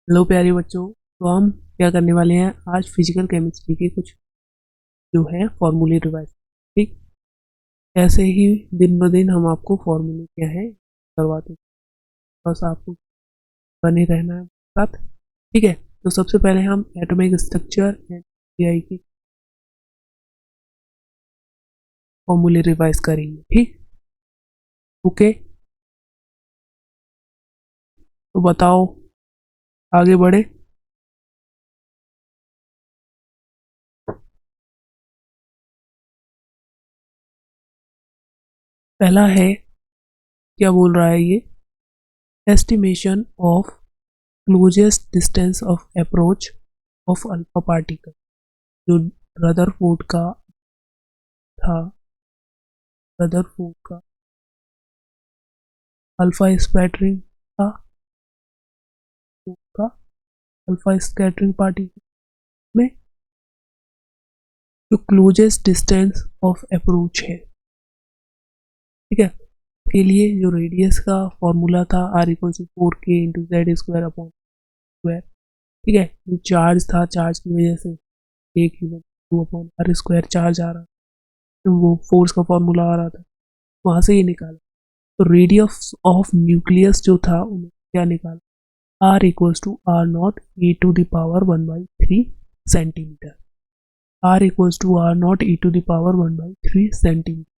Hello प्यारे बच्चों। तो हम क्या करने वाले हैं, आज फिजिकल केमिस्ट्री के कुछ जो है फॉर्मूले रिवाइज। ठीक, ऐसे ही दिन ब दिन हम आपको फॉर्मूले क्या है करवाते हैं, बस आपको बने रहना है साथ। ठीक है, तो सबसे पहले हम एटॉमिक स्ट्रक्चर एंड पीआई की फॉर्मूले रिवाइज करेंगे। ठीक, ओके, तो बताओ आगे बढ़े। पहला है, क्या बोल रहा है ये, estimation of closest distance of approach of alpha particle. जो रदरफोर्ड का था, रदरफोर्ड का अल्फा स्कैटरिंग था, का अल्फा स्कैटरिंग पार्टिकल में जो क्लोजेस्ट डिस्टेंस ऑफ अप्रोच है। ठीक है, के लिए जो रेडियस का फॉर्मूला था r equal to 4k into z square upon square. ठीक है, जो चार्ज था, चार्ज की वजह से एक unit two upon R square charge आ रहा, तो वो फोर्स का फॉर्मूला आ रहा था, वहां से ये निकाला। तो रेडियस ऑफ न्यूक्लियस जो था उन्हें क्या निकाला, r equals to r not A to the power 1/3 centimetre. R equals to r not e to the power 1/3 centimetre.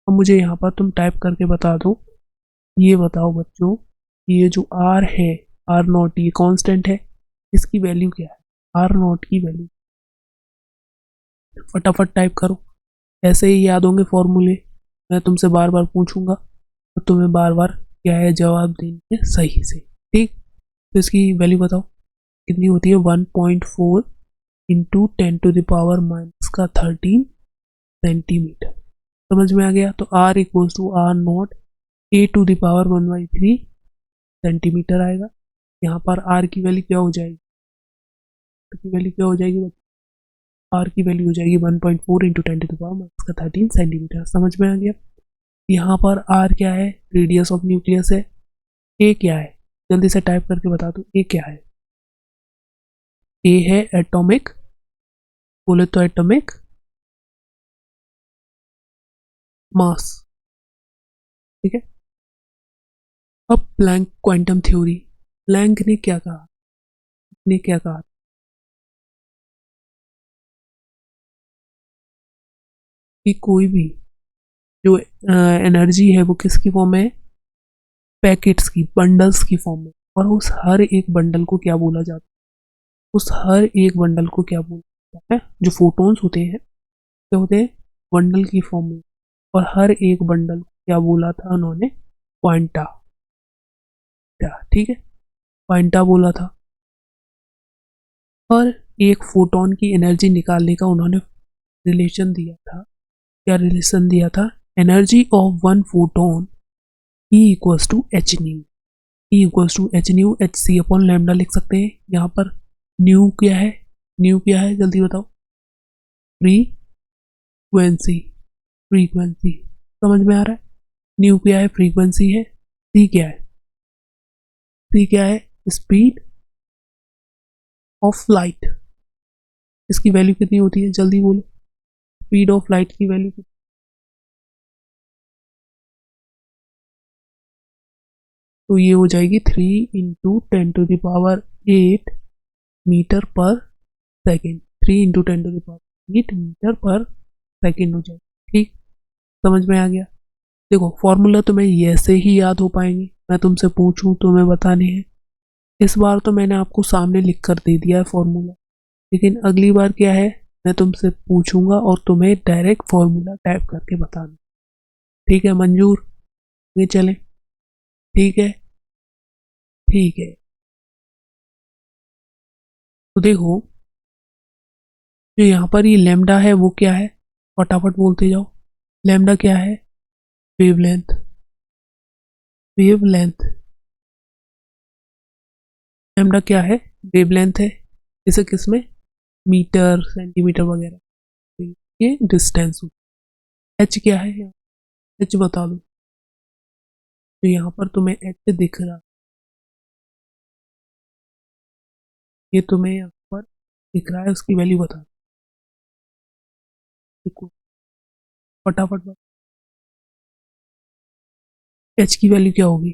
अब मुझे यहाँ पर तुम टाइप करके बता दो, ये बताओ बच्चों, ये जो आर है, आर नॉट ये कांस्टेंट है, इसकी वैल्यू क्या है, आर नॉट की वैल्यू फटाफट टाइप करो। ऐसे ही याद होंगे फॉर्मूले, मैं तुमसे बार बार पूछूंगा तो तुम्हें बार बार क्या है जवाब देंगे सही से। ठीक, तो इसकी वैल्यू बताओ कितनी होती है, 1.4 इंटू 10⁻⁻13 सेंटीमीटर। समझ में आ गया। तो r equals to r not A to the power 1/3 centimetre आएगा। यहाँ पर आर की वैल्यू क्या हो जाएगी, आर की वैल्यू क्या हो जाएगी, आर की वैल्यू हो जाएगी 1.4 इंटू 10⁻⁻13 सेंटीमीटर। समझ में आ गया। यहाँ पर आर क्या है, रेडियस ऑफ न्यूक्लियस है। ए क्या है, जल्दी से टाइप करके बता दो, ए क्या है। ए है एटॉमिक, बोले तो एटॉमिक मास। ठीक है, अब प्लैंक क्वांटम थ्योरी, प्लैंक ने क्या कहा, ने क्या कहा कि कोई भी जो एनर्जी है वो किसकी फॉर्म में है, पैकेट्स की, बंडल्स की फॉर्म में। और उस हर एक बंडल को क्या बोला जाता है, उस हर एक बंडल को क्या बोला जाता है, जो फोटॉन्स होते हैं क्या होते हैं, बंडल की फॉर्म में। और हर एक बंडल को क्या बोला था उन्होंने, क्वांटा। ठीक है, क्वांटा बोला था। और एक फोटोन की एनर्जी निकालने का उन्होंने रिलेशन दिया था, क्या रिलेशन दिया था, energy of one photon E equals to h nu, E equals to h nu, h c upon lambda लिख सकते हैं। यहाँ पर न्यू क्या है, न्यू क्या है जल्दी बताओ, फ्रीक्वेंसी, फ्रीक्वेंसी। समझ में आ रहा है, न्यू क्या है, फ्रीक्वेंसी है। सी क्या है, सी क्या है, स्पीड ऑफ लाइट। इसकी वैल्यू कितनी होती है जल्दी बोलो, स्पीड ऑफ लाइट की वैल्यू कितनी, तो ये हो जाएगी 3 × 10⁸ मीटर पर सेकेंड, 3 × 10⁸ मीटर पर सेकेंड हो जाएगी। ठीक, समझ में आ गया। देखो फॉर्मूला तुम्हें ऐसे ही याद हो पाएंगे, मैं तुमसे पूछूं तुम्हें बताने हैं। इस बार तो मैंने आपको सामने लिख कर दे दिया है फॉर्मूला, लेकिन अगली बार क्या है, मैं तुमसे पूछूंगा और तुम्हें डायरेक्ट फॉर्मूला टाइप करके बताना। ठीक है मंजूर, ये चले, ठीक है, ठीक है। तो देखो, जो यहाँ पर ये लेमडा है वो क्या है, फटाफट बोलते जाओ। लेमडा क्या है, वेवलेंथ, वेवलेंथ। लेमडा क्या है, वेवलेंथ है। इसे किस में, मीटर सेंटीमीटर वगैरह, तो ये डिस्टेंस। एच क्या है, एच बता दो। तो यहाँ पर तुम्हें एच दिख रहा, ये तुम्हें यहाँ पर दिख रहा है, उसकी वैल्यू बता देखो फटाफट बता। एच की वैल्यू क्या होगी?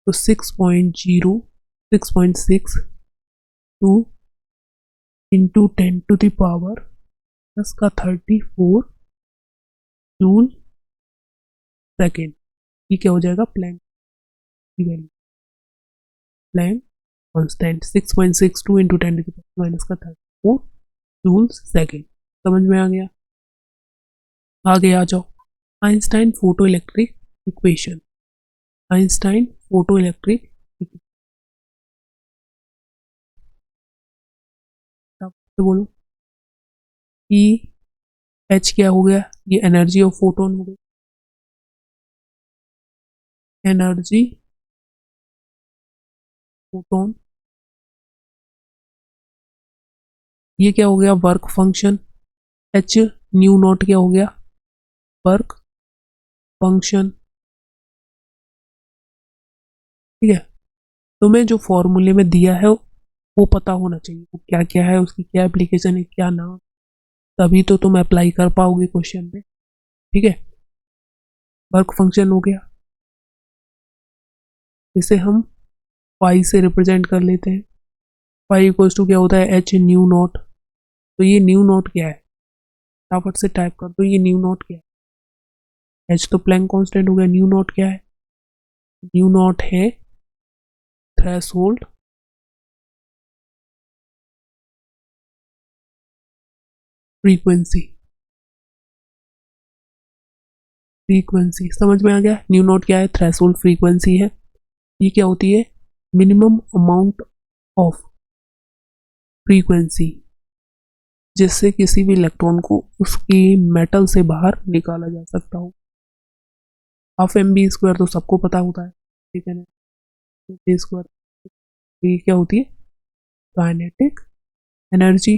तो 6.02 इंटू 10⁻⁻⁴ जूल सेकेंड। ये क्या हो जाएगा? प्लैंक की value, Planck constant 6.62 into 10⁻⁻⁴ joule second. समझ में आ गया? आगे आ जाओ। Einstein photo electric equation. Einstein photo electric बोलो। ई एच क्या हो गया? ये एनर्जी ऑफ फोटोन हो गई, एनर्जी फोटोन। ये क्या हो गया? Work function. H new not क्या हो गया? Work function. ठीक है, तुम्हें जो फॉर्मूले में दिया है वो पता होना चाहिए, वो क्या क्या है, उसकी क्या एप्लीकेशन है, क्या नाम, तभी तो तुम अप्लाई कर पाओगे क्वेश्चन में। ठीक है, वर्क फंक्शन हो गया, इसे हम पाई से रिप्रेजेंट कर लेते हैं। पाई इक्वल्स टू क्या होता है? H new not. तो ये न्यू नॉट क्या है? फटाफट से टाइप कर दो, ये न्यू नॉट क्या है? एच तो प्लैंक कांस्टेंट हो गया, न्यू नॉट क्या है? न्यू नॉट है थ्रेशोल्ड फ्रीक्वेंसी। फ्रीक्वेंसी समझ में आ गया? न्यू नॉट क्या है? थ्रेशोल्ड फ्रीक्वेंसी है। ये क्या होती है? मिनिमम अमाउंट ऑफ फ्रीक्वेंसी जिससे किसी भी इलेक्ट्रॉन को उसकी मेटल से बाहर निकाला जा सकता हो। हाफ एम बी स्क्वायर तो सबको पता होता है, ठीक है ना? बी स्क्वायर ये क्या होती है? काइनेटिक एनर्जी,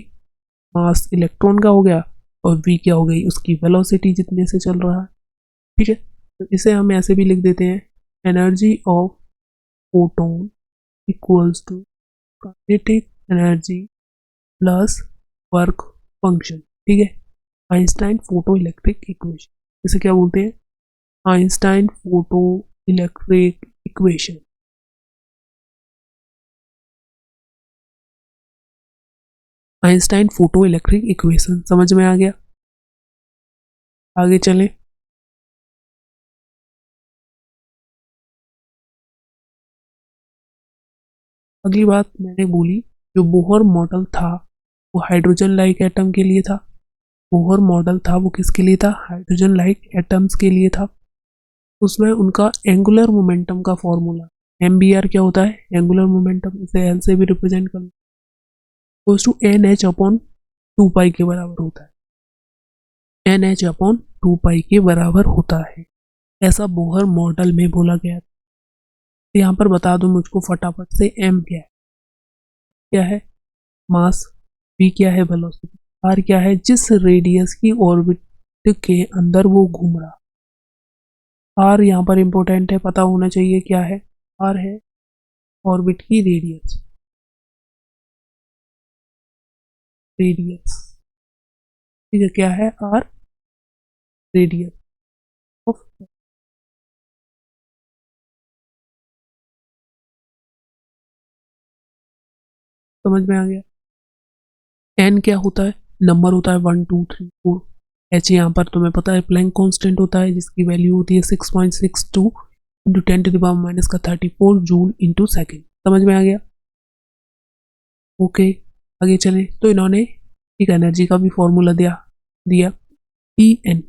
मास इलेक्ट्रॉन का हो गया, और वी क्या हो गई? उसकी वेलोसिटी जितने से चल रहा है। ठीक है, तो इसे हम ऐसे भी लिख देते हैं, energy of photon equals to kinetic energy plus work function. ठीक है, आइंस्टाइन फोटो इलेक्ट्रिक इक्वेशन, इसे क्या बोलते हैं? Einstein photo electric equation. Einstein photo electric equation समझ में आ गया? आगे चलें। अगली बात मैंने बोली, जो बोहर मॉडल था वो हाइड्रोजन लाइक एटम के लिए था। बोहर मॉडल था वो किसके लिए था? हाइड्रोजन लाइक एटम्स के लिए था। उसमें उनका एंगुलर मोमेंटम का फॉर्मूला एम बी आर क्या होता है? एंगुलर मोमेंटम, इसे एल से भी रिप्रेजेंट कर goes to N H upon 2 pi के बराबर होता है। एन एच अपॉन 2 पाई के बराबर होता है, ऐसा बोहर मॉडल में बोला गया। तो यहाँ पर बता दो मुझको फटाफट से, एम क्या है? क्या है? मास। वी क्या है? वेलोसिटी। आर क्या है? जिस रेडियस की ऑर्बिट के अंदर वो घूम रहा। आर यहाँ पर इंपॉर्टेंट है, पता होना चाहिए क्या है? आर है ऑर्बिट की रेडियस। रेडियस ठीक है, क्या है? R radius of. समझ में आ गया? एन क्या होता है? नंबर होता है 1 2 3 4। एच यहाँ पर तुम्हें पता है प्लैंक कांस्टेंट होता है, जिसकी वैल्यू होती है 6.62 इंटू 10⁻⁻34 जूल इंटू सेकेंड। समझ में आ गया? ओके, आगे चले। तो इन्होंने एक एनर्जी का भी फॉर्मूला दिया ई एन,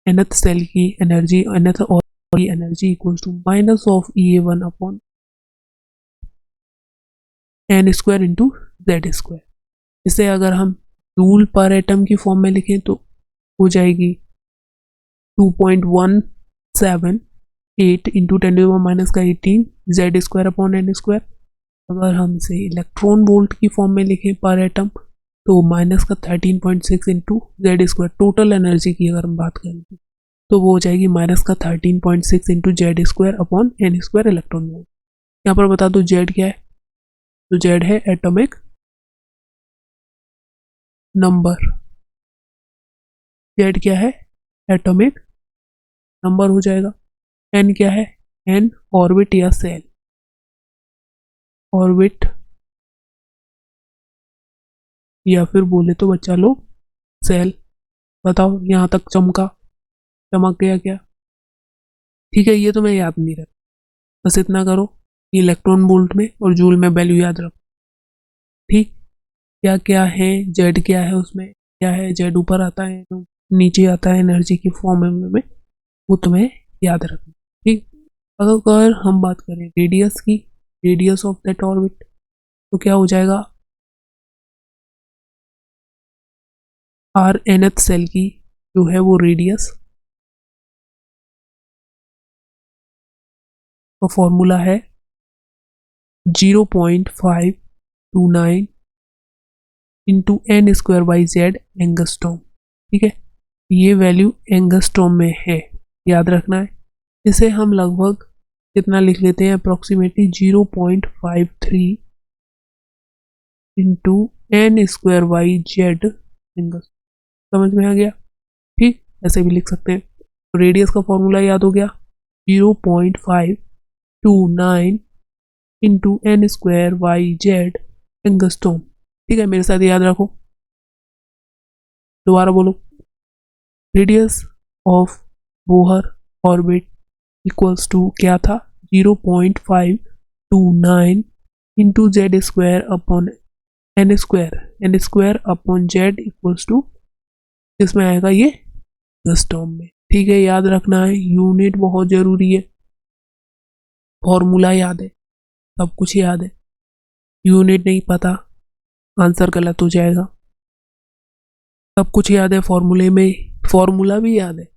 एनथ सेल की एनर्जी, एनथ और की energy equals to minus of E(A1) upon n square into z square. इसे अगर हम जूल पर एटम की फॉर्म में लिखें तो हो जाएगी 2.178 into 10⁻⁻18 z square upon n square. अगर हम इसे इलेक्ट्रॉन वोल्ट की फॉर्म में लिखें पर एटम तो माइनस का 13.6 into z square. Total energy की अगर हम बात करें तो वो हो जाएगी माइनस का 13.6 into z square upon n square electron volt. यहाँ पर बता दो जेड क्या है? तो जेड है एटॉमिक नंबर, जेड क्या है, एटॉमिक नंबर हो जाएगा, एन क्या है, एन ऑर्बिट या सेल, ऑर्बिट या फिर बोले तो बच्चा लोग सेल। बताओ यहाँ तक चमका, चमक गया क्या? ठीक है, ये तो मैं याद नहीं रखा, बस इतना करो, इलेक्ट्रॉन वोल्ट में और जूल में वैल्यू याद रखो। ठीक, क्या क्या है, जेड क्या है, उसमें क्या है, जेड ऊपर आता है तो नीचे आता है एनर्जी की फॉर्म में, वो तुम्हें याद रखना। ठीक, अगर हम बात करें रेडियस की, रेडियस ऑफ दैट ऑर्बिट, तो क्या हो जाएगा, आर एनथ सेल की जो है वो रेडियस का फॉर्मूला है 0.529 into n square by z angstrom. ठीक है, ये वैल्यू एंगस्ट्रॉम में है, याद रखना है। इसे हम लगभग कितना लिख लेते हैं, approximately 0.53 into n square by z angstrom. समझ में आ गया? ठीक, ऐसे भी लिख सकते हैं। तो रेडियस का फॉर्मूला याद हो गया, 0.529 into n square by z angstrom. ठीक है, मेरे साथ याद रखो, दोबारा बोलो, radius of Bohr orbit equals to क्या था, 0.529 into z square upon n square, n square upon z equals to, किसमें आएगा ये, एंगस्ट्रॉम में। ठीक है, याद रखना है, यूनिट बहुत जरूरी है, फॉर्मूला याद है, सब कुछ याद है, यूनिट नहीं पता आंसर गलत हो जाएगा। सब कुछ याद है फॉर्मूले में, फॉर्मूला भी याद है,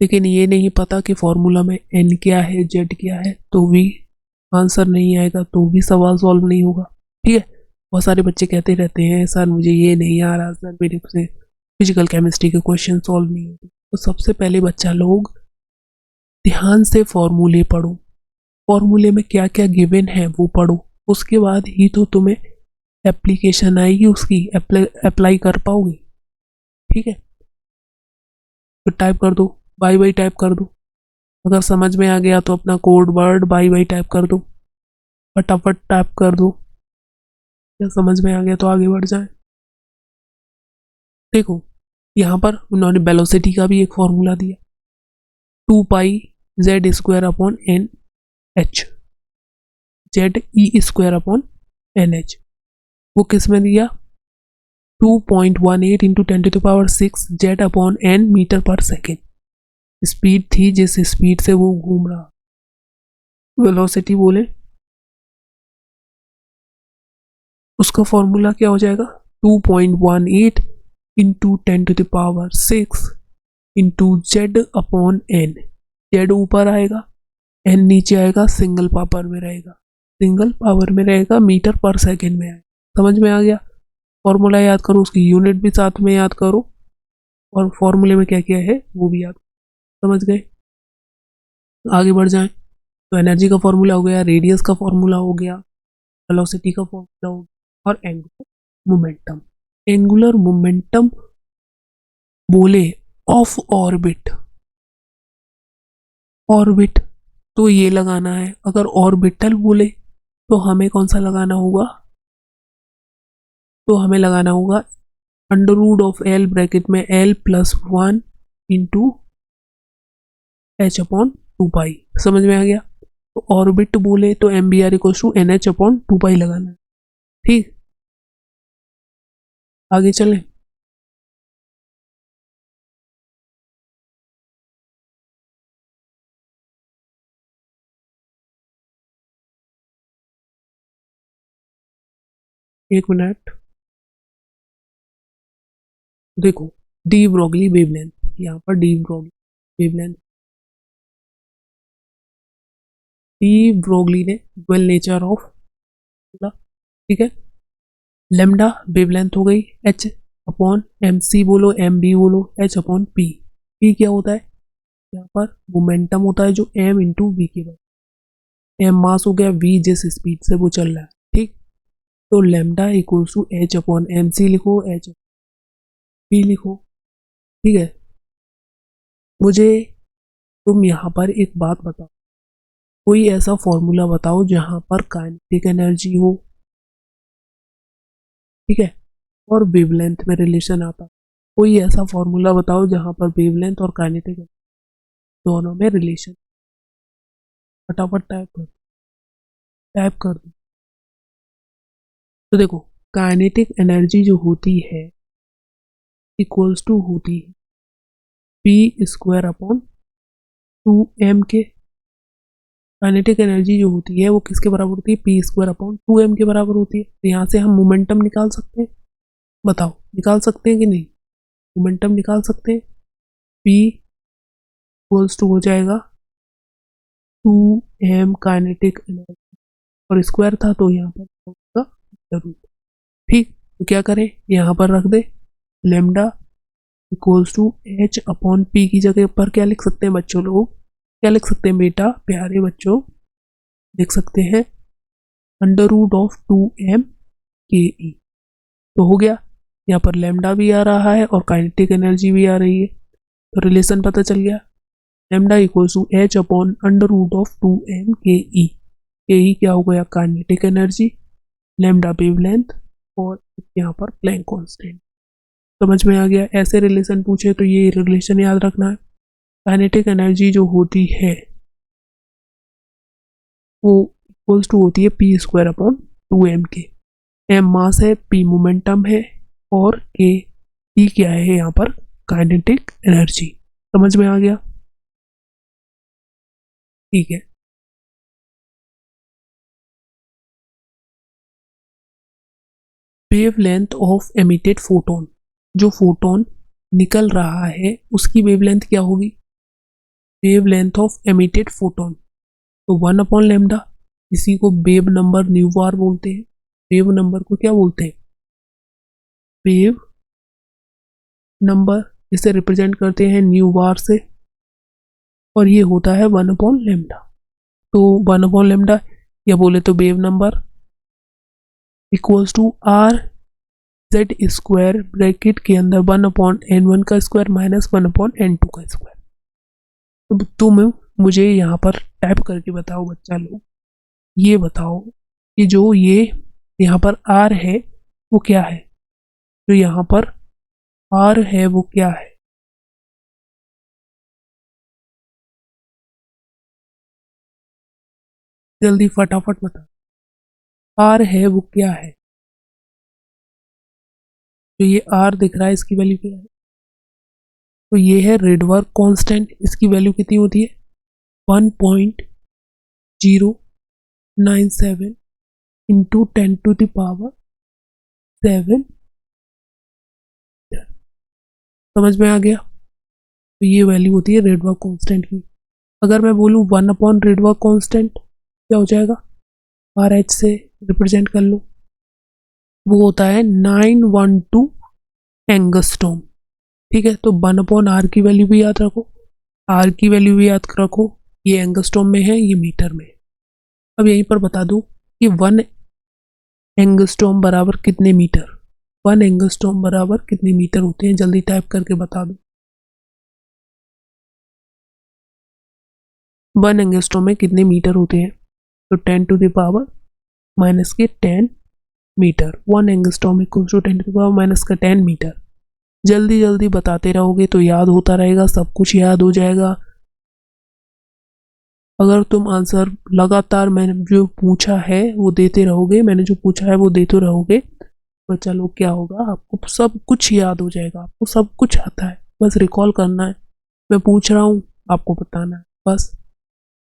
लेकिन ये नहीं पता कि फॉर्मूला में एन क्या है, जेड क्या है, तो भी आंसर नहीं आएगा, तो भी सवाल सॉल्व नहीं होगा। ठीक है, बहुत सारे बच्चे कहते रहते हैं सर मुझे ये नहीं आ रहा, सर मेरे से फिजिकल केमिस्ट्री के क्वेश्चन सॉल्व नहीं होते। तो सबसे पहले बच्चा लोग ध्यान से फॉर्मूले पढ़ो, फॉर्मूले में क्या क्या गिवन है वो पढ़ो, उसके बाद ही तो तुम्हें एप्लीकेशन आएगी, उसकी अप्लाई कर पाओगे। ठीक है, तो टाइप कर दो, बाई बाई टाइप कर दो, अगर समझ में आ गया तो अपना code word by by type कर दो, फटाफट टाइप कर दो, क्या समझ में आ गया तो आगे बढ़ जाए। देखो यहाँ पर उन्होंने वेलोसिटी का भी एक फॉर्मूला दिया, 2 pi Z square upon N H, Z E square upon N H, वो किस में दिया, 2.18 into 10⁶ Z upon N metre पर सेकेंड स्पीड थी जिस स्पीड से वो घूम रहा, वेलोसिटी बोले, उसका फॉर्मूला क्या हो जाएगा, 2.18 into 10⁶ into z upon n, z ऊपर आएगा, एन नीचे आएगा, सिंगल पावर में रहेगा, सिंगल पावर में रहेगा, मीटर पर सेकेंड में आएगा। समझ में आ गया? फॉर्मूला याद करो, उसकी यूनिट भी साथ में याद करो, और फॉर्मूले में क्या क्या है वो भी याद, समझ गए? आगे बढ़ जाएं, तो एनर्जी का फॉर्मूला हो गया, रेडियस का फॉर्मूला हो गया, वेलोसिटी का फॉर्मूला हो गया, और एंगुलर मोमेंटम। एंगुलर मोमेंटम बोले ऑफ ऑर्बिट, ऑर्बिट तो ये लगाना है, अगर ऑर्बिटल बोले तो हमें कौन सा लगाना होगा, तो हमें लगाना होगा under root of L bracket में L plus 1 into H upon 2 pi. समझ में आ गया? तो ऑर्बिट बोले तो M B R equal to N H upon 2 pi लगाना है। ठीक, आगे चलें। एक मिनट, देखो डी ब्रोगली वेवलेंथ, यहाँ पर de Broglie wavelength, de Broglie ने ड्वेल नेचर ऑफ, ठीक है, लेमडा वेवलेंथ हो गई एच अपॉन एम सी बोलो, एम बी बोलो, एच अपॉन पी। पी क्या होता है, यहाँ पर मोमेंटम होता है जो एम इंटू वी के बाद, एम मास हो गया, वी जिस स्पीड से वो चल रहा है। ठीक, तो lambda equals to H upon m c लिखो, एच पी लिखो। ठीक है, मुझे तुम यहाँ पर एक बात बताओ, कोई ऐसा फॉर्मूला बताओ जहाँ पर काइनेटिक एनर्जी हो, ठीक है, और वेवलेंथ में रिलेशन आता। कोई ऐसा फॉर्मूला बताओ जहाँ पर वेवलेंथ और काइनेटिक दोनों में रिलेशन। फटाफट टाइप कर दो। तो देखो, काइनेटिक एनर्जी जो होती है इक्वल्स टू होती है पी स्क्वायर अपॉन 2m के। काइनेटिक एनर्जी जो होती है वो किसके बराबर होती है? पी स्क्वायर अपॉन 2m के बराबर होती है। तो यहाँ से हम मोमेंटम निकाल सकते हैं। बताओ, निकाल सकते हैं कि नहीं? मोमेंटम निकाल सकते हैं। पी इक्वल्स टू हो जाएगा 2m काइनेटिक एनर्जी, और स्क्वायर था तो यहाँ पर होगा जरूर। ठीक, तो क्या करें, यहाँ पर रख दे lambda equals to H upon P की जगह पर क्या लिख सकते हैं बच्चों लोग? क्या लिख सकते हैं बेटा, प्यारे बच्चों? लिख सकते हैं under root of 2m K ई। तो हो गया, यहाँ पर लेमडा भी आ रहा है और काइनेटिक एनर्जी भी आ रही है, तो रिलेशन पता चल गया। Lambda equals to H upon under root of 2m K ई। के ई क्या हो गया? काइनेटिक एनर्जी, लेमडा वेवलेंथ, और यहाँ पर प्लैंक कांस्टेंट। समझ में आ गया? ऐसे रिलेशन पूछे तो ये रिलेशन याद रखना है। काइनेटिक एनर्जी जो होती है वो इक्वल्स टू होती है पी स्क्वायर अपॉन 2m के। एम मास है, पी मोमेंटम है, और के ई क्या है यहाँ पर? Kinetic energy. समझ में आ गया? ठीक है, वेवलेंथ ऑफ एमिटेड फोटोन, जो फोटोन निकल रहा है उसकी वेवलेंथ क्या होगी? वेवलेंथ ऑफ एमिटेड फोटोन, तो 1 अपॉन लेमडा। इसी को वेव नंबर न्यू बार बोलते हैं। वेव नंबर को क्या बोलते हैं? वेव नंबर, इसे रिप्रेजेंट करते हैं न्यू बार से, और ये होता है 1 अपॉन लेमडा। तो 1 अपॉन लेमडा, या बोले तो wave number equals to R z square, bracket के अंदर 1 अपॉन n1 का स्क्वायर माइनस 1 अपॉन n2 का स्क्वायर। तो तुम मुझे यहाँ पर टाइप करके बताओ बच्चा लोग, ये बताओ कि जो ये यहाँ पर आर है वो क्या है? जो यहाँ पर आर है वो क्या है? जल्दी फटाफट बताओ, आर है वो क्या है? जो ये आर दिख रहा है इसकी वैल्यू क्या है? तो ये है रेडवर्क कांस्टेंट। इसकी वैल्यू कितनी होती है? 1.097 इंटू 10⁻⁷। समझ में आ गया? तो ये वैल्यू होती है रेडवर्क कांस्टेंट की। अगर मैं बोलूँ 1 अपॉन रेडवर्क कांस्टेंट, क्या हो जाएगा? आर एच से रिप्रेजेंट कर लो, वो होता है 912 एंगस्ट्रॉम। ठीक है, तो 1 अपॉन आर की वैल्यू भी याद रखो, आर की वैल्यू भी याद रखो। ये एंगस्ट्रॉम में है, ये मीटर में है। अब यहीं पर बता दूं कि 1 एंगस्ट्रॉम बराबर कितने मीटर? 1 एंगस्ट्रॉम बराबर कितने मीटर होते हैं? जल्दी टाइप करके बता दो। 1 एंगस्ट्रॉम में कितने मीटर होते हैं? तो 10⁻⁻10 metre. 1 angstrom equals to 10⁻⁻10 metre. जल्दी जल्दी बताते रहोगे तो याद होता रहेगा, सब कुछ याद हो जाएगा। अगर तुम आंसर लगातार मैंने जो पूछा है वो देते रहोगे, मैंने जो पूछा है वो देते रहोगे, तो चलो क्या होगा, आपको सब कुछ याद हो जाएगा। आपको सब कुछ आता है, बस रिकॉल करना है। मैं पूछ रहा हूँ, आपको बताना है बस।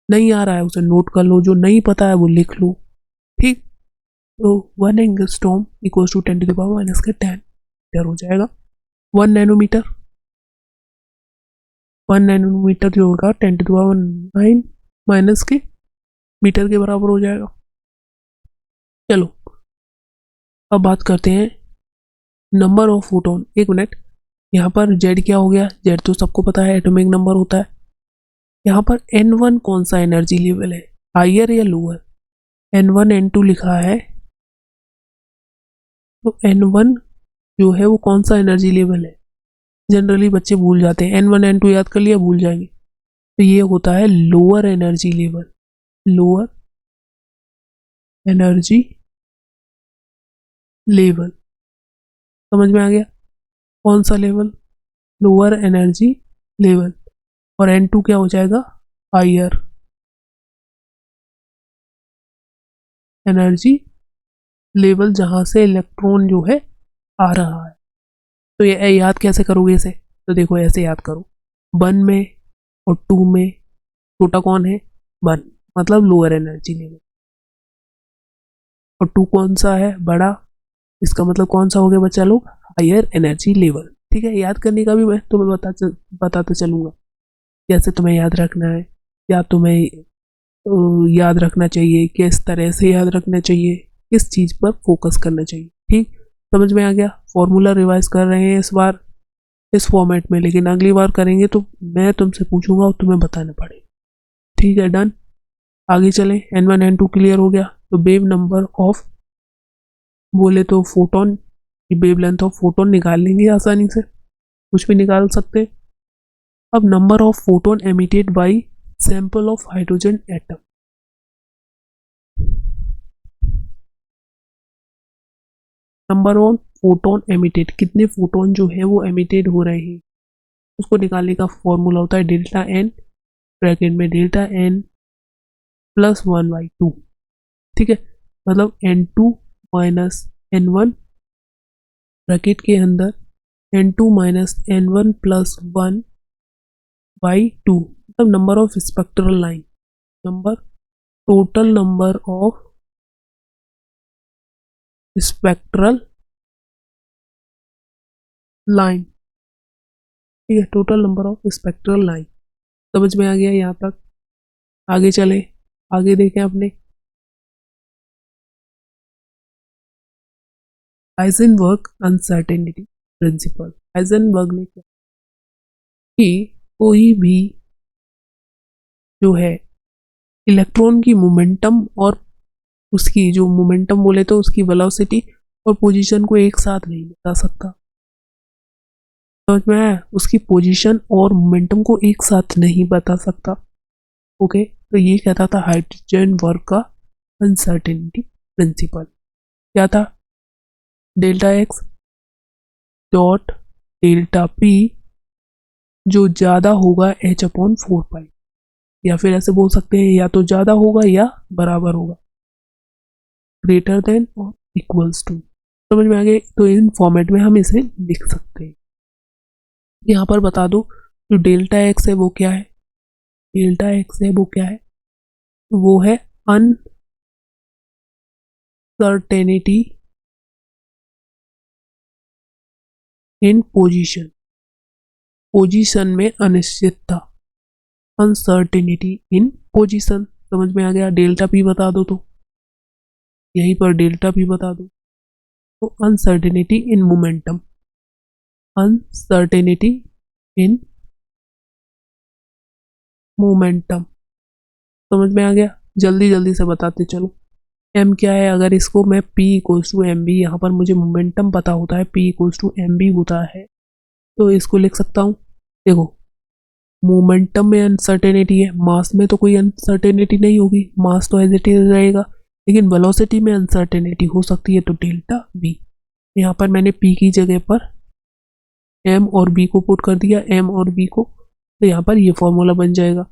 नहीं आ रहा है उसे नोट कर लो, जो नहीं पता है वो लिख लो। ठीक, तो 1 एंगस्ट्रॉम इक्वल्स टू 10⁻⁻10 मीटर हो जाएगा। 1 नैनोमीटर, 1 नैनोमीटर जो होगा 10⁻⁹ माइनस के मीटर के बराबर हो जाएगा। चलो अब बात करते हैं नंबर ऑफ फोटोन। एक मिनट, यहाँ पर जेड क्या हो गया? जेड तो सबको पता है एटॉमिक नंबर होता है। यहाँ पर n1 कौन सा एनर्जी लेवल है, हायर या लोअर? n1 n2 लिखा है, तो n1 जो है वो कौन सा एनर्जी लेवल है? जनरली बच्चे भूल जाते हैं, N1 N2 याद कर लिया, भूल जाएंगे। तो ये होता है lower energy level, lower energy level. समझ में आ गया? कौन सा लेवल? Lower energy level. और N2 क्या हो जाएगा? हायर एनर्जी लेवल, जहां से इलेक्ट्रॉन जो है आ रहा है। तो ये याद कैसे करोगे इसे? तो देखो ऐसे याद करो, 1 में और 2 में छोटा कौन है? 1, मतलब लोअर एनर्जी लेवल। और 2 कौन सा है? बड़ा। इसका मतलब कौन सा हो गया बच्चा लोग? Higher energy level. ठीक है, याद करने का भी मैं तुम्हें बताते चलूंगा कैसे तुम्हें याद रखना है, या तुम्हें याद रखना चाहिए, किस तरह से याद रखना चाहिए, किस चीज़ पर फोकस करना चाहिए। ठीक, समझ में आ गया? फॉर्मूला रिवाइज कर रहे हैं इस बार इस फॉर्मेट में, लेकिन अगली बार करेंगे तो मैं तुमसे पूछूंगा और तुम्हें बताना पड़ेगा। ठीक है, डन। आगे चलें। N1 N2 क्लियर हो गया। तो वेव नंबर ऑफ, बोले तो फोटोन की वेव लेंथ ऑफ फोटोन निकाल लेंगे आसानी से, कुछ भी निकाल सकते। अब number of photon emitted by sample of hydrogen atom. Number of photon emitted, कितने फोटोन जो है वो एमिटेड हो रहे हैं, उसको निकालने का फॉर्मूला होता है डेल्टा एन, ब्रैकेट में डेल्टा एन प्लस 1/2। ठीक है, मतलब N2 माइनस N1 ब्रैकेट के अंदर N2 माइनस N1 प्लस 1/2, मतलब number of spectral line, number, total number of spectral line. ठीक है, total number of spectral line. समझ में आ गया यहाँ तक? आगे चले, आगे देखें अपने हाइजेनबर्ग अनसर्टेनिटी प्रिंसिपल। हाइजेनबर्ग ने क्या कि कोई भी जो है इलेक्ट्रॉन की मोमेंटम और उसकी जो मोमेंटम बोले तो उसकी वेलोसिटी और पोजीशन को एक साथ नहीं बता सकता। समझ में आया? उसकी पोजीशन और मोमेंटम को एक साथ नहीं बता सकता। ओके, तो ये कहता था हाइजेनबर्ग का अनसर्टेनिटी प्रिंसिपल। क्या था? Delta x dot delta P जो ज्यादा होगा H/4π, या फिर ऐसे बोल सकते हैं या तो ज्यादा होगा या बराबर होगा, ग्रेटर देन और इक्वल्स टू। समझ में आ गया? तो इन फॉर्मेट में हम इसे लिख सकते हैं। यहाँ पर बता दो जो डेल्टा एक्स है वो क्या है? डेल्टा एक्स है वो क्या है? वो है अनसर्टेनिटी इन पोजीशन, पोजीशन में अनिश्चितता, अनसर्टेनिटी इन पोजीशन। समझ में आ गया? डेल्टा पी बता दो, तो यहीं पर डेल्टा पी बता दो। तो uncertainty in momentum, uncertainty in momentum. समझ में आ गया? जल्दी जल्दी से बताते चलो। एम क्या है? अगर इसको मैं P equals to m v, यहाँ पर मुझे मोमेंटम पता होता है P equals to m v होता है, तो इसको लिख सकता हूँ। देखो, मोमेंटम में अनसर्टेनिटी है, मास में तो कोई अनसर्टेनिटी नहीं होगी, मास तो एज इट इज रहेगा, लेकिन वेलोसिटी में अनसर्टेनिटी हो सकती है, तो डेल्टा V। यहाँ पर मैंने P की जगह पर M और B को पुट कर दिया, M और B को, तो यहाँ पर ये फॉर्मूला बन जाएगा।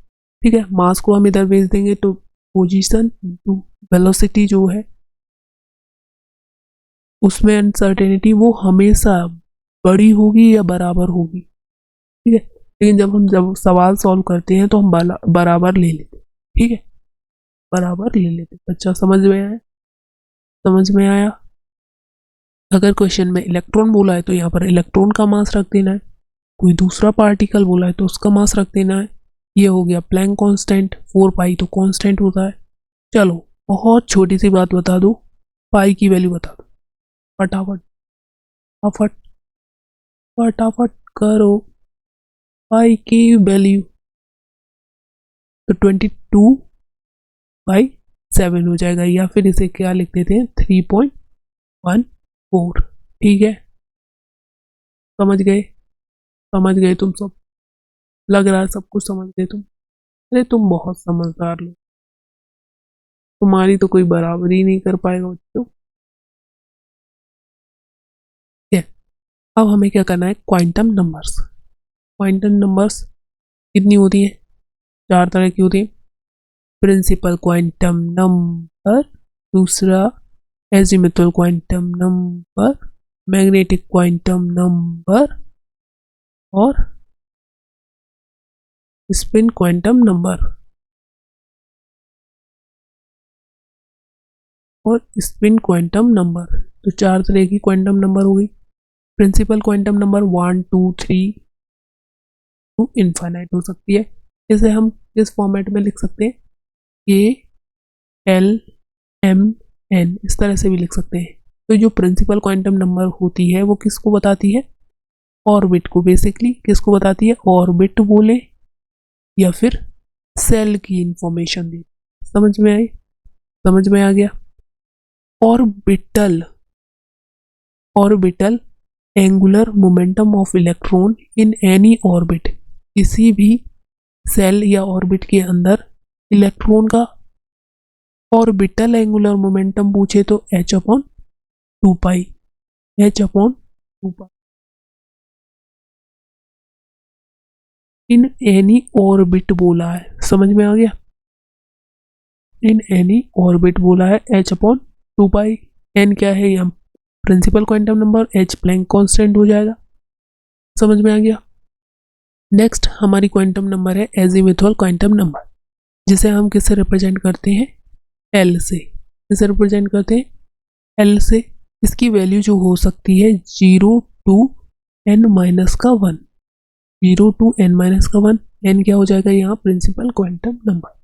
ठीक है, मास को हम इधर भेज देंगे, तो पोजीशन टू वेलोसिटी जो है उसमें अनसर्टेनिटी वो हमेशा बड़ी होगी या बराबर होगी। ठीक है, लेकिन जब सवाल सॉल्व करते हैं तो हम बराबर ले लेते। ठीक है, बराबर ले लेते। अच्छा, समझ में आया? समझ में आया? अगर क्वेश्चन में इलेक्ट्रॉन बोला है तो यहाँ पर इलेक्ट्रॉन का मास रख देना है, कोई दूसरा पार्टिकल बोला है तो उसका मास रख देना है। ये हो गया प्लैंक कांस्टेंट, 4π तो कांस्टेंट होता है। चलो, बहुत छोटी सी बात बता दो, पाई की वैल्यू बता दो फटाफट, फटाफट फटाफट करो। पाई की वैल्यू तो 22/7 हो जाएगा, या फिर इसे क्या लिख देते हैं 3.14। ठीक है, समझ गए? समझ गए तुम सब? लग रहा है सब कुछ समझ गए तुम। अरे तुम बहुत समझदार लोग, तुम्हारी तो कोई बराबरी नहीं कर पाएगा बच्चों। ठीक है, अब हमें क्या करना है, क्वांटम नंबर्स। क्वांटम नंबर्स कितनी होती है? 4 तरह की होती है। प्रिंसिपल क्वांटम नंबर, दूसरा azimuthal quantum number, magnetic quantum number और स्पिन क्वांटम नंबर। और स्पिन क्वांटम नंबर, तो 4 तरह की क्वांटम नंबर हो गई। Principal quantum number 1 2 3 to infinite हो सकती है। इसे हम किस फॉर्मेट में लिख सकते हैं? ALMN, इस तरह से भी लिख सकते हैं। तो जो प्रिंसिपल क्वांटम नंबर होती है वो किसको बताती है? ऑर्बिट को। बेसिकली किसको बताती है? ऑर्बिट बोले या फिर सेल की इंफॉर्मेशन दे। समझ में आई? समझ में आ गया? Orbital, orbital angular momentum of electron in any orbit. किसी भी सेल या ऑर्बिट के अंदर इलेक्ट्रॉन का ऑर्बिटल एंगुलर मोमेंटम पूछे तो h/2 h/2 in any orbit बोला है। समझ में आ गया? इन एनी ऑर्बिट बोला है h/2। n क्या है? यहाँ principal quantum number, h Planck constant हो जाएगा। समझ में आ गया? नेक्स्ट हमारी क्वांटम नंबर है एजीमुथल क्वांटम नंबर, जिसे हम किससे रिप्रेजेंट करते हैं? L से। किससे रिप्रेजेंट करते हैं? L से। इसकी वैल्यू जो हो सकती है 0 to n-1, 0 to n-1। n क्या हो जाएगा यहाँ? Principal quantum number.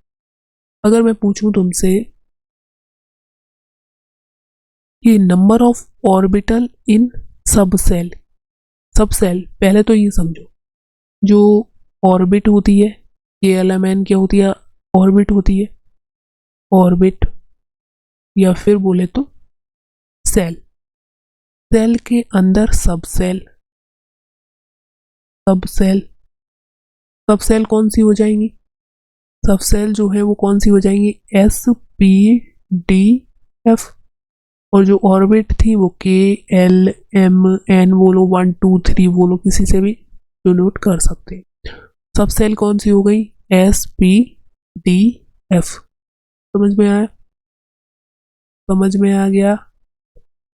अगर मैं पूछूं तुमसे कि नंबर ऑफ ऑर्बिटल इन सब सेल, सब सेल, पहले तो ये समझो जो ऑर्बिट होती है, ALMN क्या होती है? ऑर्बिट होती है। ऑर्बिट या फिर बोले तो सेल। सेल के अंदर सब सेल, सब सेल, सब सेल कौन सी हो जाएंगी? सब सेल जो है वो कौन सी हो जाएंगी? SPDF। और जो ऑर्बिट थी वो KLMN बोलो, 1 2 3 बोलो, किसी से भी डिनोट कर सकते हैं। सब सेल कौन सी हो गई? SPDF। समझ में आया? समझ में आ गया?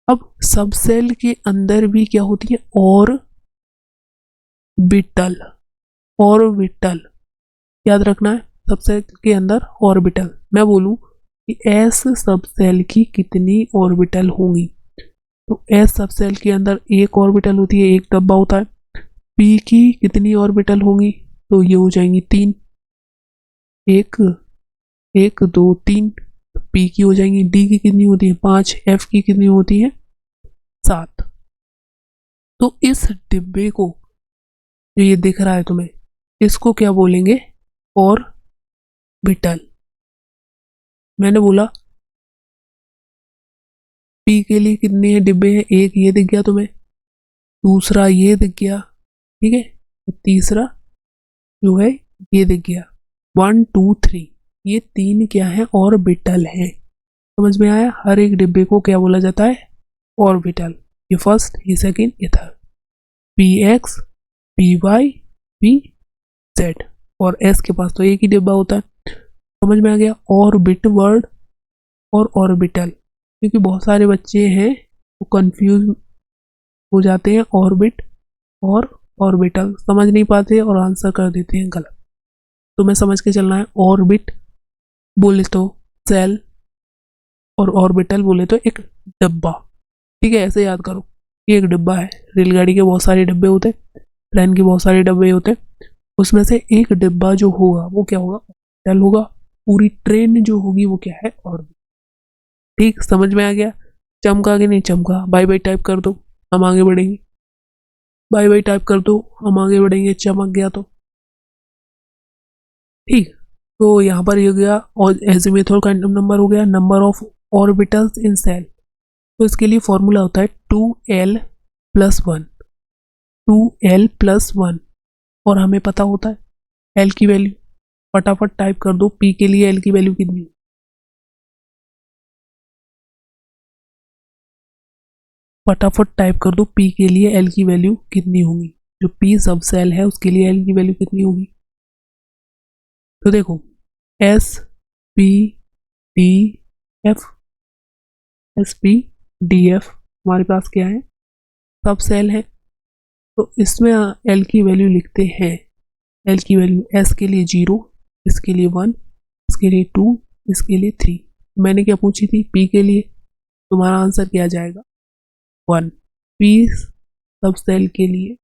अब सब सेल के अंदर भी क्या होती है? ऑर्बिटल। ऑर्बिटल याद रखना है, सब सेल के अंदर ऑर्बिटल। मैं बोलूं कि एस सब सेल की कितनी ऑर्बिटल होंगी, तो एस सब सेल के अंदर एक ऑर्बिटल होती है, एक डब्बा होता है। पी की कितनी ऑर्बिटल होंगी? तो ये हो जाएंगी 3, 1 1 2 3। पी की हो जाएंगी। डी की कितनी होती है? 5। एफ की कितनी होती है? 7। तो इस डिब्बे को, जो ये दिख रहा है तुम्हें, इसको क्या बोलेंगे? ऑर्बिटल। मैंने बोला पी के लिए कितने डिब्बे हैं? एक ये दिख गया तुम्हें, दूसरा ये दिख गया, ठीक है, तीसरा जो है ये दिख गया। 1 2 3, ये 3 क्या है? ऑर्बिटल है। समझ में आया? हर एक डिब्बे को क्या बोला जाता है? ऑर्बिटल। ये फर्स्ट, ये सेकंड, ये थर्ड। PX, PY, PZ। और S के पास तो एक ही डिब्बा होता है। समझ में आ गया? ऑर्बिट वर्ड और ऑर्बिटल, क्योंकि बहुत सारे बच्चे हैं वो कंफ्यूज हो जाते हैं, ऑर्बिट और ऑर्बिटल समझ नहीं पाते और आंसर कर देते हैं गलत। तो मैं समझ के चलना है, ऑर्बिट बोले तो सेल और ऑर्बिटल बोले तो एक डब्बा। ठीक है, ऐसे याद करो, ये एक डब्बा है। रेलगाड़ी के बहुत सारे डब्बे होते हैं, ट्रेन के बहुत सारे डब्बे होते हैं, उसमें से एक डिब्बा जो होगा वो क्या होगा? ऑर्बिटल होगा। पूरी ट्रेन जो होगी वो क्या है? ऑर्बिट। ठीक, समझ में आ गया? चमका कि नहीं चमका? बाय बाय टाइप कर दो, हम आगे बढ़ेंगे। बाय बाय टाइप कर दो, हम आगे बढ़ेंगे। चमक गया तो ठीक। तो यहाँ पर ये हो गया, और एजीमुथल क्वांटम नंबर हो गया, number of orbitals in shell. तो इसके लिए फॉर्मूला होता है 2l + 1। 2l+1 और हमें पता होता है l की वैल्यू। फटाफट टाइप कर दो p के लिए l की वैल्यू कितनी। फटाफट टाइप कर दो p के लिए l की वैल्यू कितनी होगी। जो p सब सेल है उसके लिए l की वैल्यू कितनी होगी। तो देखो s p d f s p d f हमारे पास क्या है, सब सेल है। तो इसमें l की वैल्यू लिखते हैं। l की वैल्यू s के लिए 0, इसके लिए 1, इसके लिए 2, इसके लिए 3। मैंने क्या पूछी थी p के लिए, तुम्हारा आंसर क्या जाएगा 1। p सब सेल के लिए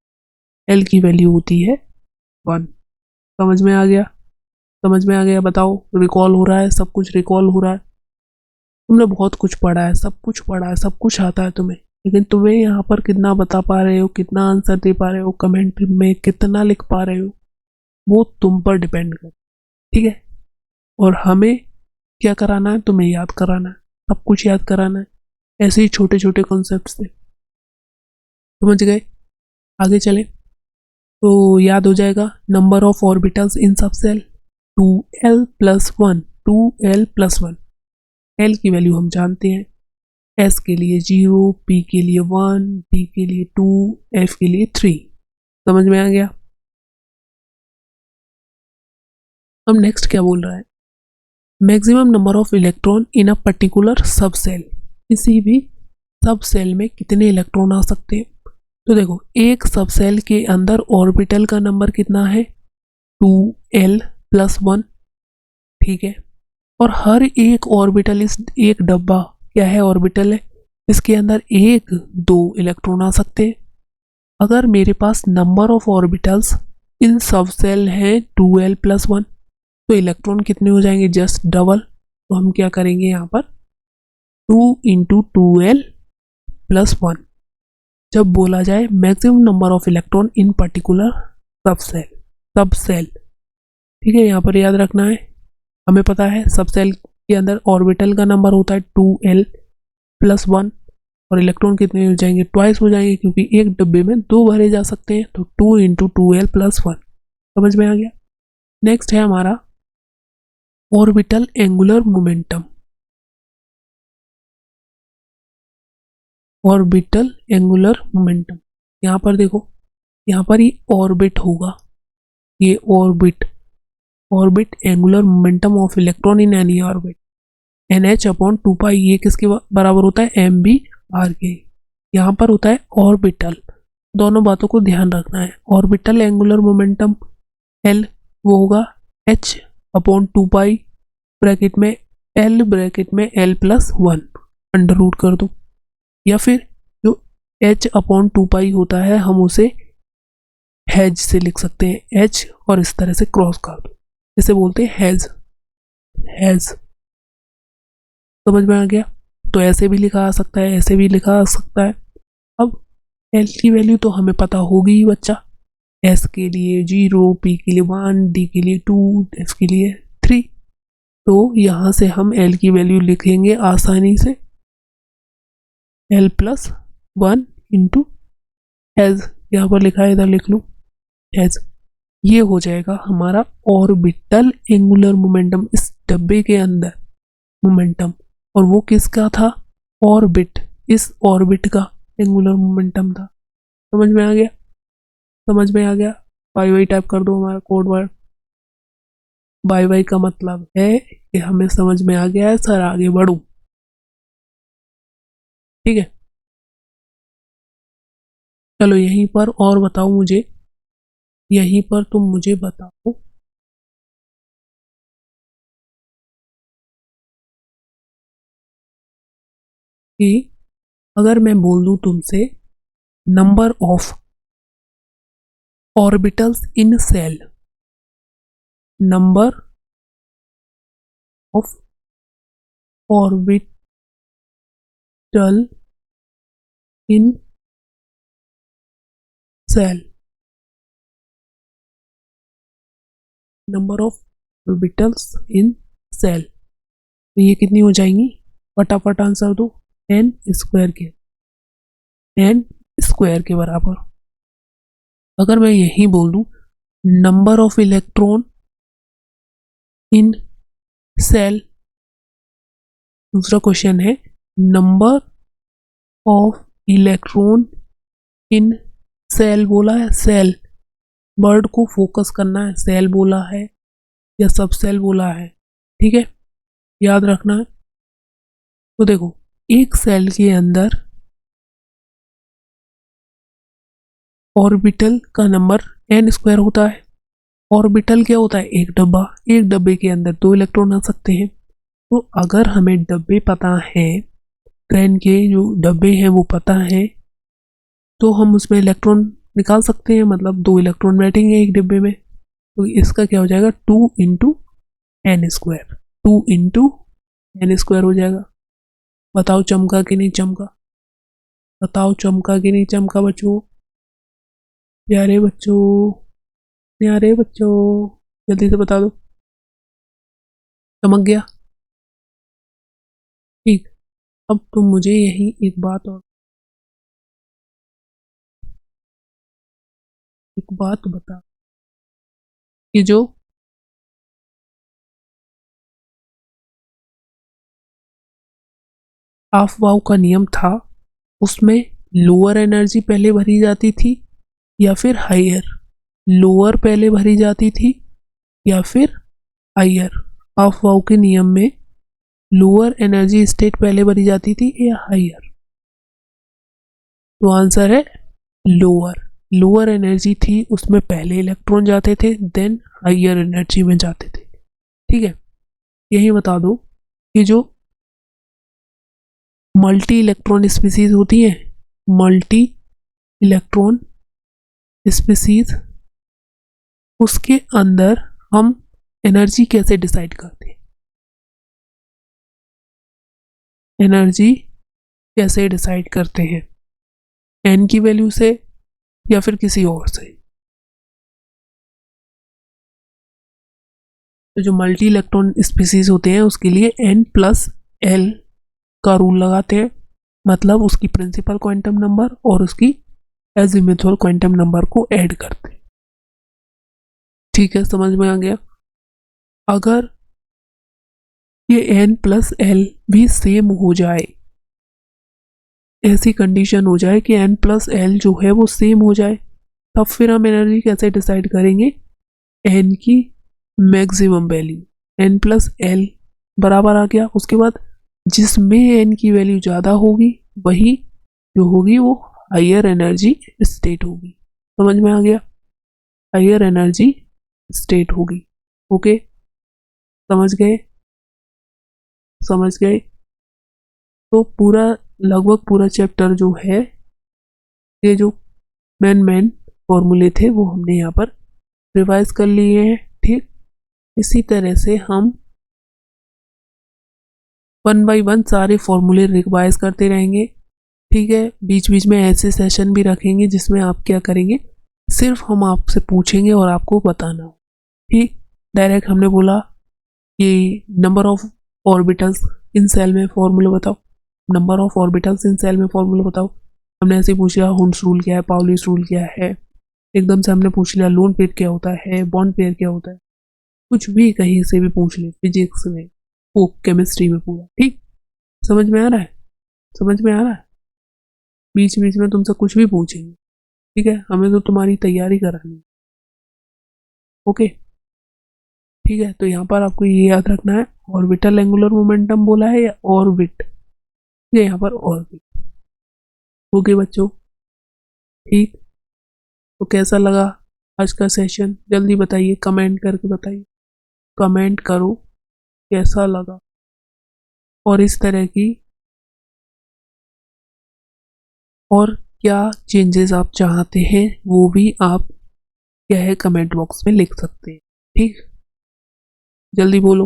l की वैल्यू होती है 1। समझ में आ गया, समझ में आ गया। बताओ, रिकॉल हो रहा है, सब कुछ रिकॉल हो रहा है। तुमने बहुत कुछ पढ़ा है, सब कुछ पढ़ा है, सब कुछ आता है तुम्हें, लेकिन तुम्हें यहाँ पर कितना बता पा रहे हो, कितना आंसर दे पा रहे हो, कमेंट में कितना लिख पा रहे हो, वो तुम पर डिपेंड कर, ठीक है। और हमें क्या कराना है, तुम्हें याद कराना है, सब कुछ याद कराना है, ऐसे ही छोटे छोटे कॉन्सेप्ट से। समझ गए, आगे चले तो याद हो जाएगा। नंबर ऑफ ऑर्बिटल्स इन सब सेल 2l+1, 2l+1। l की वैल्यू हम जानते हैं, s के लिए 0, p के लिए 1, d के लिए 2, f के लिए 3। समझ में आ गया। अब नेक्स्ट क्या बोल रहा है, maximum number of electron in a particular सब सेल। किसी भी सब सेल में कितने इलेक्ट्रॉन आ सकते हैं। तो देखो एक सब सेल के अंदर ऑर्बिटल का नंबर कितना है 2l+1, ठीक है। और हर एक ऑर्बिटल, इस एक डब्बा क्या है ऑर्बिटल है, इसके अंदर 1-2 इलेक्ट्रॉन आ सकते हैं। अगर मेरे पास नंबर ऑफ ऑर्बिटल्स इन सब सेल है 2l+1, तो इलेक्ट्रॉन कितने हो जाएंगे, जस्ट डबल। तो हम क्या करेंगे यहाँ पर 2 × 2l+1 जब बोला जाए maximum number of electron in particular सब सेल, ठीक है। यहाँ पर याद रखना है, हमें पता है सब सेल के अंदर ऑर्बिटल का नंबर होता है 2l+1 और इलेक्ट्रॉन कितने हो जाएंगे, ट्वाइस हो जाएंगे, क्योंकि एक डब्बे में 2 भरे जा सकते हैं। तो 2 × 2l+1। समझ में आ गया। नेक्स्ट है हमारा orbital angular momentum. Orbital angular momentum, यहाँ पर देखो, यहाँ पर ये ऑर्बिट होगा, ये orbit angular momentum of electron in any orbit nh/2π, ये किसके बराबर होता है mv/r के। यहाँ पर होता है ऑर्बिटल, दोनों बातों को ध्यान रखना है। ऑर्बिटल एंगुलर मोमेंटम l वो होगा h/2π ब्रैकेट में l+1 अंडर रूट कर दो, या फिर जो h/2π होता है हम उसे हैज से लिख सकते हैं, h और इस तरह से क्रॉस कर दो, इसे बोलते हैं हैज। समझ में आ गया। तो ऐसे भी लिखा आ सकता है, ऐसे भी लिखा आ सकता है। अब l की वैल्यू तो हमें पता होगी ही बच्चा, s के लिए 0, p के लिए 1, d के लिए 2, f के लिए 3। तो यहाँ से हम l की वैल्यू लिखेंगे आसानी से l+1 × हैज, यहाँ पर लिखा है, इधर लिख लूँ हैज। ये हो जाएगा हमारा ऑर्बिटल एंगुलर मोमेंटम, इस डब्बे के अंदर मोमेंटम। और वो किसका था, ऑर्बिट, इस ऑर्बिट का एंगुलर मोमेंटम था। समझ में आ गया, समझ में आ गया। बाई वाई टाइप कर दो हमारा कोड वर्ड। बाई वाई का मतलब है कि हमें समझ में आ गया है सर, आगे बढ़ो, ठीक है। चलो यहीं पर और बताओ मुझे, यहीं पर तुम मुझे बताओ कि अगर मैं बोल दूं तुमसे number of orbitals in shell, number of orbital in shell, number of orbitals in shell, तो ये कितनी हो जाएंगी, फटाफट आंसर दो, n² के बराबर। अगर मैं यही बोल दूं number of electron in shell, दूसरा क्वेश्चन है number of electron in shell बोला है, सेल वर्ड को फोकस करना है, सेल बोला है या सब सेल बोला है, ठीक है, याद रखना है। तो देखो एक सेल के अंदर ऑर्बिटल का नंबर n स्क्वायर होता है। ऑर्बिटल क्या होता है? एक डब्बा, एक डब्बे के अंदर 2 इलेक्ट्रॉन आ सकते हैं। तो अगर हमें डब्बे पता है, ट्रेन के जो डब्बे हैं वो पता है, तो हम उसमें इलेक्ट्रॉन निकाल सकते हैं, मतलब 2 इलेक्ट्रॉन बैठेंगे एक डिब्बे में। तो इसका क्या हो जाएगा 2 into n square, 2 into n square हो जाएगा। बताओ चमका कि नहीं चमका? बताओ चमका कि नहीं चमका बच्चों? प्यारे बच्चों, प्यारे बच्चों, जल्दी से बता दो। चमक गया? ठीक। अब तुम मुझे यही एक बात बता कि जो हाफ वाव का नियम था उसमें लोअर एनर्जी पहले भरी जाती थी या फिर हायर? लोअर पहले भरी जाती थी या फिर हायर? हाफ वाव के नियम में लोअर एनर्जी स्टेट पहले भरी जाती थी या हायर? तो आंसर है लोअर। लोअर एनर्जी थी उसमें पहले इलेक्ट्रॉन जाते थे, देन हायर एनर्जी में जाते थे, ठीक है। यही बता दो कि जो मल्टी इलेक्ट्रॉन स्पीसीज होती है, मल्टी इलेक्ट्रॉन स्पीसीज, उसके अंदर हम एनर्जी कैसे डिसाइड करते हैं? एनर्जी कैसे डिसाइड करते हैं? एन की वैल्यू से या फिर किसी और से? तो जो मल्टी इलेक्ट्रॉन स्पीसीज होते हैं उसके लिए एन प्लस एल का रूल लगाते हैं, मतलब उसकी प्रिंसिपल क्वांटम नंबर और उसकी एजिमुथल क्वांटम नंबर को ऐड करते हैं, ठीक है, समझ में आ गया। अगर ये एन प्लस एल भी सेम हो जाए, ऐसी कंडीशन हो जाए कि एन प्लस एल जो है वो सेम हो जाए, तब फिर हम एनर्जी कैसे डिसाइड करेंगे? एन की maximum value, n plus l बराबर आ गया, उसके बाद जिसमें एन की वैल्यू ज़्यादा होगी वही जो होगी वो हायर एनर्जी स्टेट होगी। समझ में आ गया? हायर एनर्जी स्टेट होगी। ओके, समझ गए? समझ गए? तो पूरा लगभग पूरा चैप्टर जो है, ये जो मेन फॉर्मूले थे वो हमने यहाँ पर रिवाइज कर लिए हैं, ठीक। इसी तरह से हम 1 बाय 1 सारे फॉर्मूले रिवाइज करते रहेंगे, ठीक है। बीच बीच में ऐसे सेशन भी रखेंगे जिसमें आप क्या करेंगे, सिर्फ हम आपसे पूछेंगे और आपको बताना हो, ठीक। डायरेक्ट हमने बोला कि number of orbitals in shell में फॉर्मूला बताओ, number of orbitals in shell में फॉर्मूला बताओ। हमने ऐसे पूछ लिया हुंस रूल क्या है, पाउलीस रूल क्या है, एकदम से हमने पूछ लिया लोन पेयर क्या होता है, बॉन्ड पेयर क्या होता है, कुछ भी कहीं से भी पूछ ले, फिजिक्स में, वो केमिस्ट्री में, पूरा ठीक। समझ में आ रहा है? समझ में आ रहा है? बीच बीच में तुमसे कुछ भी पूछेंगे, ठीक है, हमें तो तुम्हारी तैयारी करानी है। ओके, ठीक है। तो यहाँ पर आपको ये याद रखना है, ऑर्बिटल एंगुलर मोमेंटम बोला है या ऑर्बिट, ठीक है, यहाँ पर ऑर्बिट। ओके बच्चों, ठीक। तो कैसा लगा आज का सेशन? जल्दी बताइए, कमेंट करके बताइए, कमेंट करो कैसा लगा, और इस तरह की और क्या चेंजेस आप चाहते हैं वो भी आप क्या है कमेंट बॉक्स में लिख सकते हैं, ठीक। जल्दी बोलो,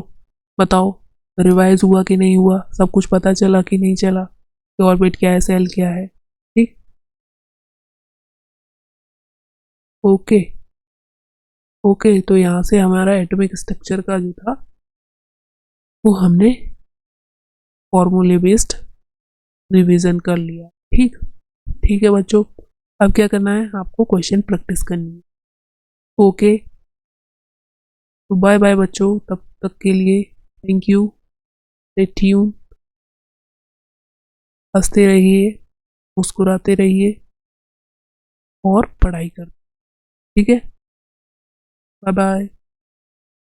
बताओ रिवाइज हुआ कि नहीं हुआ, सब कुछ पता चला कि नहीं चला, कि ऑर्बिट क्या है, सेल क्या है, ठीक। Okay, okay. तो यहाँ से हमारा एटॉमिक स्ट्रक्चर का जो था वो हमने फॉर्मूले बेस्ड रिवीजन कर लिया, ठीक। ठीक है बच्चों, अब क्या करना है, आपको क्वेश्चन प्रैक्टिस करनी है। ओके, तो बाय बाय बच्चों, तब तक के लिए थैंक यू। स्टे ट्यून, हंसते रहिए, मुस्कुराते रहिए और पढ़ाई कर, ठीक है। Bye bye.